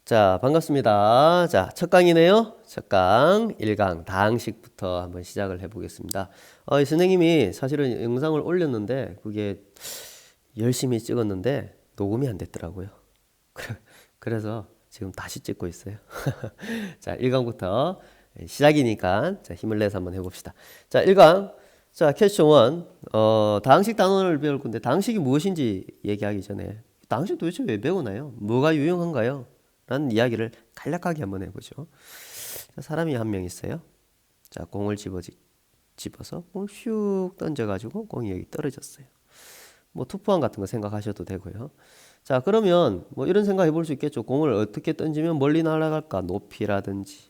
자, 반갑습니다. 자, 첫 강이네요. 첫 강, 1강, 다항식부터 한번 시작을 해보겠습니다. 이 선생님이 사실은 영상을 올렸는데, 그게 열심히 찍었는데, 녹음이 안 됐더라고요. 그래서 지금 다시 찍고 있어요. 자, 1강부터 시작이니까, 자, 힘을 내서 한번 해봅시다. 자, 1강. 자, 퀘스천 1. 다항식 단원을 배울 건데, 다항식이 무엇인지 얘기하기 전에, 다항식 도대체 왜 배우나요? 뭐가 유용한가요? 라는 이야기를 간략하게 한번 해보죠. 자, 사람이 한 명 있어요. 자, 공을 집어서 공을 슉 던져가지고 공이 여기 떨어졌어요. 뭐 투포환 같은 거 생각하셔도 되고요. 자, 그러면 뭐 이런 생각 해볼 수 있겠죠. 공을 어떻게 던지면 멀리 날아갈까? 높이라든지,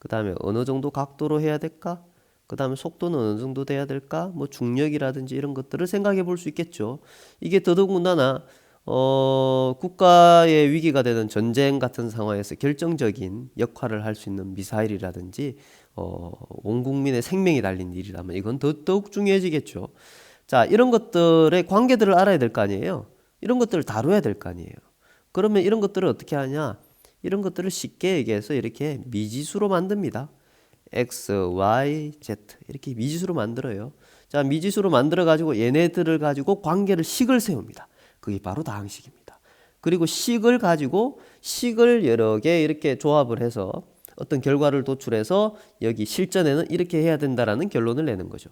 그 다음에 어느 정도 각도로 해야 될까? 그 다음에 속도는 어느 정도 돼야 될까? 뭐 중력이라든지 이런 것들을 생각해 볼 수 있겠죠. 이게 더더군다나 국가의 위기가 되는 전쟁 같은 상황에서 결정적인 역할을 할 수 있는 미사일이라든지, 온 국민의 생명이 달린 일이라면 이건 더욱 중요해지겠죠. 자, 이런 것들의 관계들을 알아야 될 거 아니에요. 이런 것들을 다뤄야 될 거 아니에요. 그러면 이런 것들을 어떻게 하냐? 이런 것들을 쉽게 얘기해서 이렇게 미지수로 만듭니다. X, Y, Z 이렇게 미지수로 만들어요. 자, 미지수로 만들어 가지고 얘네들을 가지고 관계를 식을 세웁니다. 그게 바로 다항식입니다. 그리고 식을 가지고 식을 여러 개 이렇게 조합을 해서 어떤 결과를 도출해서 여기 실전에는 이렇게 해야 된다라는 결론을 내는 거죠.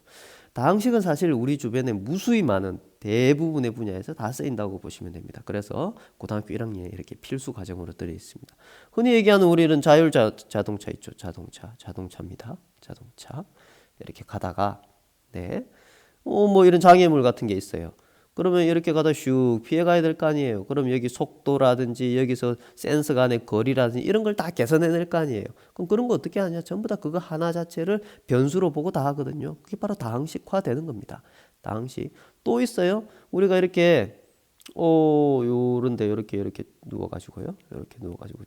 다항식은 사실 우리 주변에 무수히 많은 대부분의 분야에서 다 쓰인다고 보시면 됩니다. 그래서 고등학교 1학년에 이렇게 필수 과정으로 들어 있습니다. 흔히 얘기하는 우리는 자율자동차 있죠. 자동차입니다. 자동차 이렇게 가다가 뭐 이런 장애물 같은 게 있어요. 그러면 이렇게 가다 슉 피해 가야 될 거 아니에요. 그럼 여기 속도라든지 여기서 센서 간의 거리라든지 이런 걸 다 계산해낼 거 아니에요. 그럼 그런 거 어떻게 하냐? 전부 다 그거 하나 자체를 변수로 보고 다 하거든요. 그게 바로 다항식화 되는 겁니다. 다항식. 또 있어요. 우리가 이렇게 요런데 이렇게 누워가지고요. 이렇게 누워가지고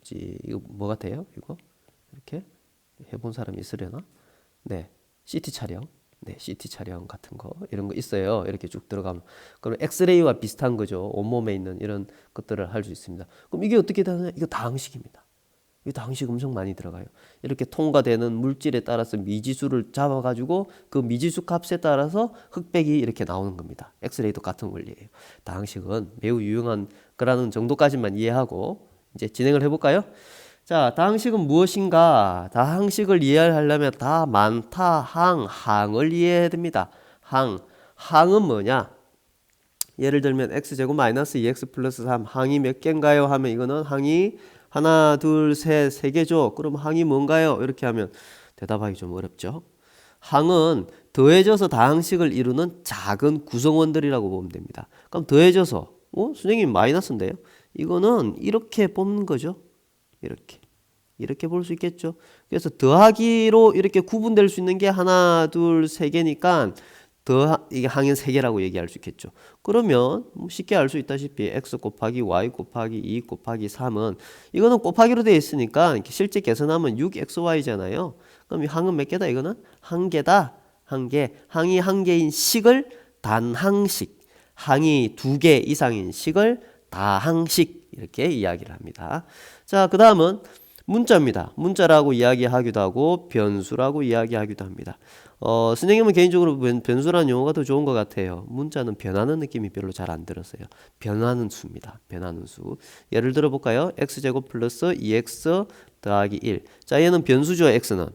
이거 뭐 같아요? 이거 이렇게 해본 사람이 있으려나? 네, CT 촬영. 네, CT 촬영 같은 거 이런 거 있어요. 이렇게 쭉 들어가면 그럼 엑스레이와 비슷한 거죠. 온몸에 있는 이런 것들을 할 수 있습니다. 그럼 이게 어떻게 되느냐? 이거 다항식입니다. 이 다항식 엄청 많이 들어가요. 이렇게 통과되는 물질에 따라서 미지수를 잡아가지고 그 미지수 값에 따라서 흑백이 이렇게 나오는 겁니다. 엑스레이도 같은 원리예요. 다항식은 매우 유용한 거라는 정도까지만 이해하고 이제 진행을 해볼까요? 자, 다항식은 무엇인가? 다항식을 이해하려면 항을 이해해야 됩니다. 항은 뭐냐? 예를 들면 x제곱 마이너스 2x 플러스 3 항이 몇 개인가요? 하면 이거는 항이 하나, 둘, 셋, 세 개죠. 그럼 항이 뭔가요? 이렇게 하면 대답하기 좀 어렵죠. 항은 더해져서 다항식을 이루는 작은 구성원들이라고 보면 됩니다. 그럼 더해져서 선생님 마이너스인데요. 이거는 이렇게 뽑는 거죠. 이렇게 볼 수 있겠죠. 그래서 더하기로 이렇게 구분될 수 있는 게 하나, 둘, 세 개니까 이게 항은 세 개라고 얘기할 수 있겠죠. 그러면 쉽게 알 수 있다시피 x 곱하기 y 곱하기 2 곱하기 3은 이거는 곱하기로 되어 있으니까 실제 계산하면 6xy잖아요. 그럼 이 항은 몇 개다? 이거는 한 개다. 한 개. 항이 한 개인 식을 단항식, 항이 두 개 이상인 식을 다항식 이렇게 이야기를 합니다. 자, 그 다음은 문자입니다. 문자라고 이야기하기도 하고 변수라고 이야기하기도 합니다. 선생님은 개인적으로 변수라는 용어가 더 좋은 것 같아요. 문자는 변하는 느낌이 별로 잘 안 들었어요. 변하는 수입니다. 변하는 수. 예를 들어 볼까요? x제곱 플러스 2x 더하기 1. 자, 얘는 변수죠. x는.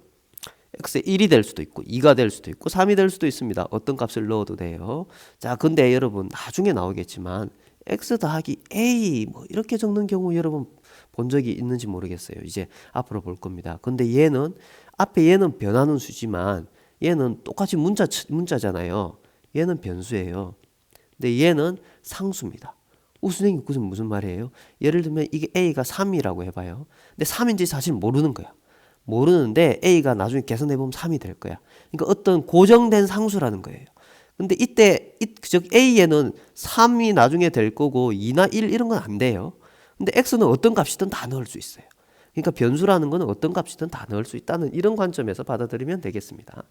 x의 1이 될 수도 있고 2가 될 수도 있고 3이 될 수도 있습니다. 어떤 값을 넣어도 돼요. 자, 근데 여러분 나중에 나오겠지만 x 더하기 a 뭐 이렇게 적는 경우 여러분 본 적이 있는지 모르겠어요. 이제 앞으로 볼 겁니다. 근데 얘는 얘는 변하는 수지만 얘는 똑같이 문자잖아요. 얘는 변수예요. 근데 얘는 상수입니다. 선생님 그것은 무슨 말이에요? 예를 들면 이게 a가 3이라고 해봐요. 근데 3인지 사실 모르는 거야. 모르는데 a가 나중에 계산해보면 3이 될 거야. 그러니까 어떤 고정된 상수라는 거예요. 근데 이때 즉 a에는 3이 나중에 될 거고 2나 1 이런 건 안 돼요. 근데 x는 어떤 값이든 다 넣을 수 있어요. 그러니까 변수라는 거는 어떤 값이든 다 넣을 수 있다는 이런 관점에서 받아들이면 되겠습니다.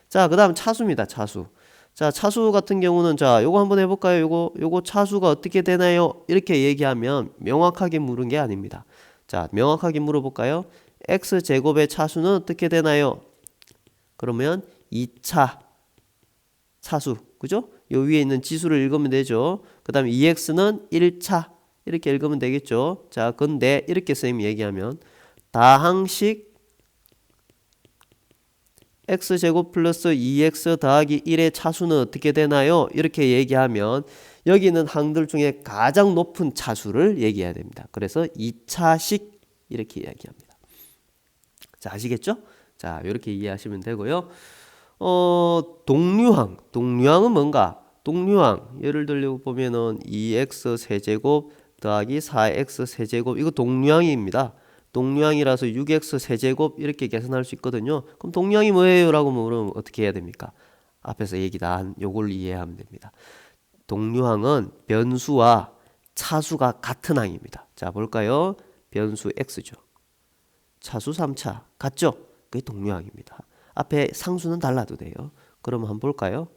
자, 그 다음 차수입니다. 차수. 자, 차수 같은 경우는 자, 요거 한번 해볼까요? 요거 차수가 어떻게 되나요? 이렇게 얘기하면 명확하게 물은 게 아닙니다. 자, 명확하게 물어볼까요? x제곱의 차수는 어떻게 되나요? 그러면 2차 차수, 그죠? 요 위에 있는 지수를 읽으면 되죠. 그 다음에 2x는 1차 이렇게 읽으면 되겠죠. 자, 근데 이렇게 선생님이 얘기하면 다항식 x제곱 플러스 2x 더하기 1의 차수는 어떻게 되나요? 이렇게 얘기하면 여기는 항들 중에 가장 높은 차수를 얘기해야 됩니다. 그래서 2차식 이렇게 이야기합니다. 자, 아시겠죠? 자, 이렇게 이해하시면 되고요. 동류항은 뭔가? 동류항 예를 들려 보면은 2x 세제곱 더하기 4x 세제곱 이거 동류항입니다. 동류항이라서 6x 세제곱 이렇게 계산할 수 있거든요. 그럼 동류항이 뭐예요? 라고 물으면 어떻게 해야 됩니까? 앞에서 얘기 다 한 요걸 이해하면 됩니다. 동류항은 변수와 차수가 같은 항입니다. 자, 볼까요? 변수 x죠. 차수 3차 같죠? 그게 동류항입니다. 앞에 상수는 달라도 돼요. 그럼 한번 볼까요?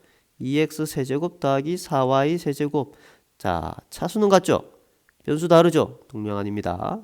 2x 세제곱 더하기 4y 세제곱. 자, 차수는 같죠? 변수 다르죠? 동류항 아닙니다.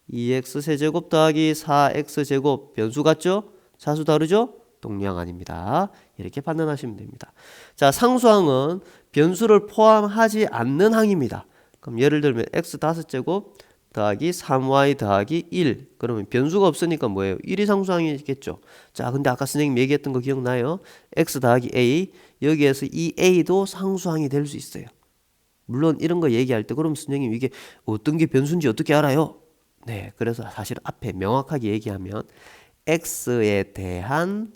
2x 세제곱 더하기 4x 제곱. 변수 같죠? 차수 다르죠? 동류항 아닙니다. 이렇게 판단하시면 됩니다. 자, 상수항은 변수를 포함하지 않는 항입니다. 그럼 예를 들면 x 5제곱 더하기 3y 더하기 1. 그러면 변수가 없으니까 뭐예요? 1이 상수항이겠죠. 자, 근데 아까 선생님 얘기했던 거 기억나요? x 더하기 a. 여기에서 이 a도 상수항이 될 수 있어요. 물론 이런 거 얘기할 때 그럼 선생님 이게 어떤 게 변수인지 어떻게 알아요? 네, 그래서 사실 앞에 명확하게 얘기하면 x에 대한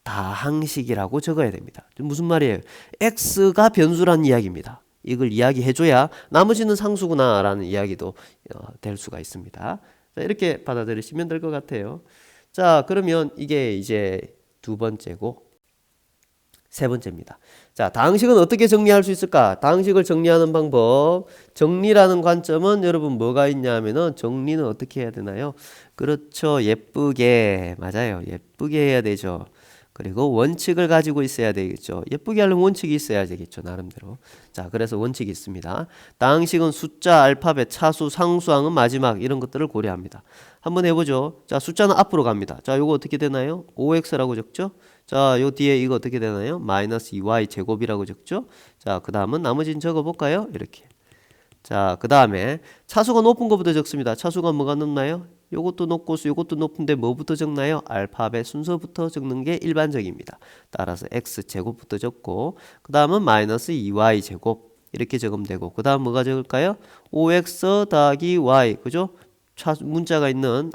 다항식이라고 적어야 됩니다. 무슨 말이에요? x가 변수라는 이야기입니다. 이걸 이야기해줘야 나머지는 상수구나 라는 이야기도 될 수가 있습니다. 자, 이렇게 받아들이시면 될 것 같아요. 자, 그러면 이게 이제 두 번째고 세 번째입니다. 자, 다항식은 어떻게 정리할 수 있을까? 다항식을 정리하는 방법. 정리라는 관점은 여러분 뭐가 있냐면은 정리는 어떻게 해야 되나요? 그렇죠. 예쁘게. 맞아요. 예쁘게 해야 되죠. 그리고 원칙을 가지고 있어야 되겠죠. 예쁘게 하려면 원칙이 있어야 되겠죠. 나름대로. 자, 그래서 원칙이 있습니다. 다항식은 숫자, 알파벳, 차수, 상수항은 마지막 이런 것들을 고려합니다. 한번 해보죠. 자, 숫자는 앞으로 갑니다. 자, 요거 어떻게 되나요? 5x라고 적죠? 자, 요 뒤에 이거 어떻게 되나요? 마이너스 2y 제곱이라고 적죠? 자, 그 다음은 나머지는 적어볼까요? 이렇게. 자, 그 다음에 차수가 높은 것부터 적습니다. 차수가 뭐가 높나요? 요것도 높고 요것도 높은데 뭐부터 적나요? 알파벳 순서부터 적는 게 일반적입니다. 따라서 x제곱부터 적고 그 다음은 마이너스 2y 제곱 이렇게 적으면 되고 그 다음 뭐가 적을까요? 5x 더하기 y 그죠? 문자가 있는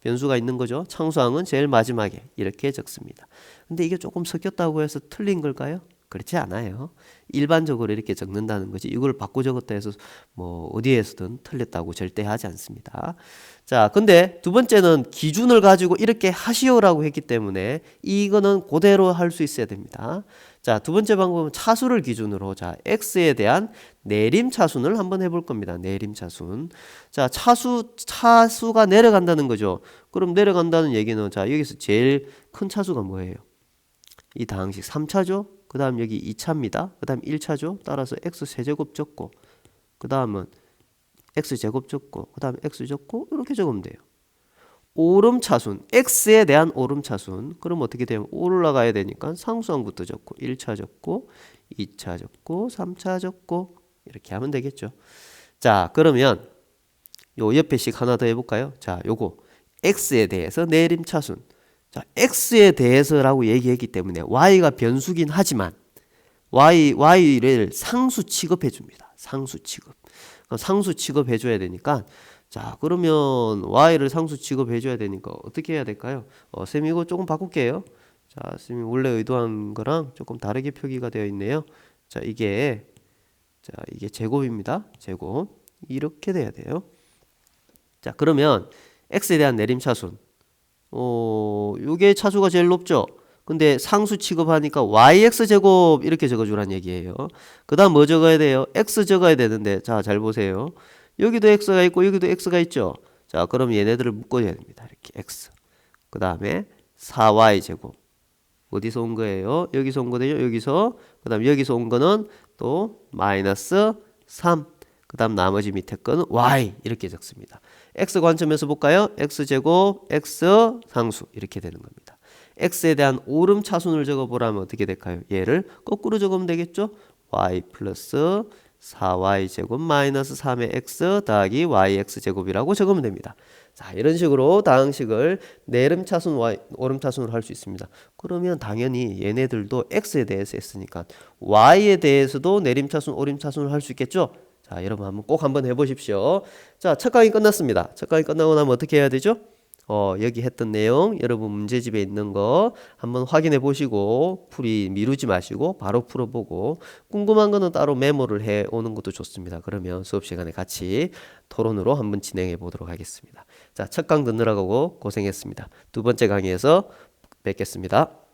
변수가 있는 거죠. 창수항은 제일 마지막에 이렇게 적습니다. 근데 이게 조금 섞였다고 해서 틀린 걸까요? 그렇지 않아요. 일반적으로 이렇게 적는다는 거지 이걸 바꿔 적었다 해서 뭐 어디에서든 틀렸다고 절대 하지 않습니다. 자, 근데 두 번째는 기준을 가지고 이렇게 하시오라고 했기 때문에 이거는 그대로 할 수 있어야 됩니다. 자, 두 번째 방법은 차수를 기준으로 자, x에 대한 내림 차순을 한번 해볼 겁니다. 내림 차순. 자, 차수가 내려간다는 거죠. 그럼 내려간다는 얘기는 자, 여기서 제일 큰 차수가 뭐예요? 이 다항식 3차죠. 그 다음 여기 2차입니다. 그 다음 1차죠. 따라서 x세제곱 적고 그 다음은 x제곱 적고 그 다음에 x 적고 이렇게 적으면 돼요. 오름차순 x에 대한 오름차순 그럼 어떻게 되면 올라가야 되니까 상수항부터 적고 1차 적고 2차 적고 3차 적고 이렇게 하면 되겠죠. 자, 그러면 요 옆에 식 하나 더 해볼까요? 자, 요거 x에 대해서 내림차순. 자, x에 대해서라고 얘기했기 때문에 y가 변수긴 하지만 y를 상수 취급해 줍니다. 상수 취급. 상수 취급해 줘야 되니까 자, 그러면 y를 상수 취급해 줘야 되니까 어떻게 해야 될까요? 쌤 이거 조금 바꿀게요. 자, 쌤이 원래 의도한 거랑 조금 다르게 표기가 되어 있네요. 자, 이게 제곱입니다. 제곱. 이렇게 돼야 돼요. 자, 그러면 x에 대한 내림차순. 요게 차수가 제일 높죠. 근데 상수 취급하니까 yx제곱 이렇게 적어주란 얘기예요. 그 다음 뭐 적어야 돼요? x 적어야 되는데 자, 잘 보세요. 여기도 x가 있고 여기도 x가 있죠. 자, 그럼 얘네들을 묶어줘야 됩니다. 이렇게 x. 그 다음에 4y제곱. 어디서 온 거예요? 여기서 온 거네요. 여기서. 그 다음 여기서 온 거는 또 마이너스 3. 그 다음 나머지 밑에 거는 y 이렇게 적습니다. x 관점에서 볼까요? x제곱 x 상수 이렇게 되는 겁니다. x에 대한 오름 차순을 적어보라면 어떻게 될까요? 얘를 거꾸로 적으면 되겠죠? y 플러스 4y 제곱 마이너스 3의 x 더하기 yx 제곱이라고 적으면 됩니다. 자, 이런 식으로 다항식을 내름 차순, 오름 차순으로 할 수 있습니다. 그러면 당연히 얘네들도 x에 대해서 했으니까 y에 대해서도 내림 차순, 오름 차순을 할 수 있겠죠? 자, 여러분 꼭 한번 해보십시오. 자, 첫 강의 끝났습니다. 첫 강의 끝나고 나면 어떻게 해야 되죠? 여기 했던 내용 여러분 문제집에 있는 거 한번 확인해 보시고 풀이 미루지 마시고 바로 풀어보고 궁금한 거는 따로 메모를 해 오는 것도 좋습니다. 그러면 수업 시간에 같이 토론으로 한번 진행해 보도록 하겠습니다. 자, 첫 강 듣느라고 고생했습니다. 두 번째 강의에서 뵙겠습니다.